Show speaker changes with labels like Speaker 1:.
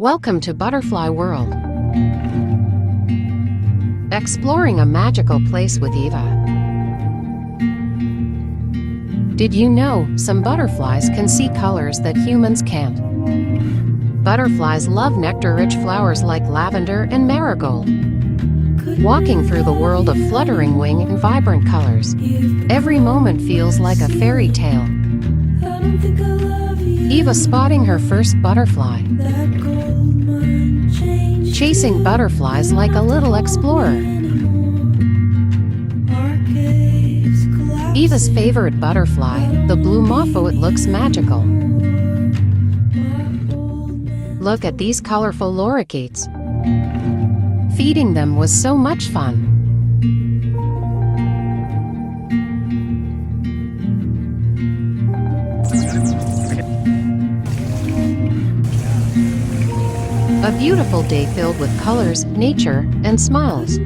Speaker 1: Welcome to Butterfly World. Exploring a magical place with Eva. Did you know some butterflies can see colors that humans can't? Butterflies love nectar-rich flowers like lavender and marigold. Walking through the world of fluttering wing and vibrant colors, every moment feels like a fairy tale. Eva spotting her first butterfly, chasing butterflies like a little explorer. Eva's favorite butterfly, the blue moth, looks magical. Look at these colorful lorikeets. Feeding them was so much fun. A beautiful day filled with colors, nature, and smiles.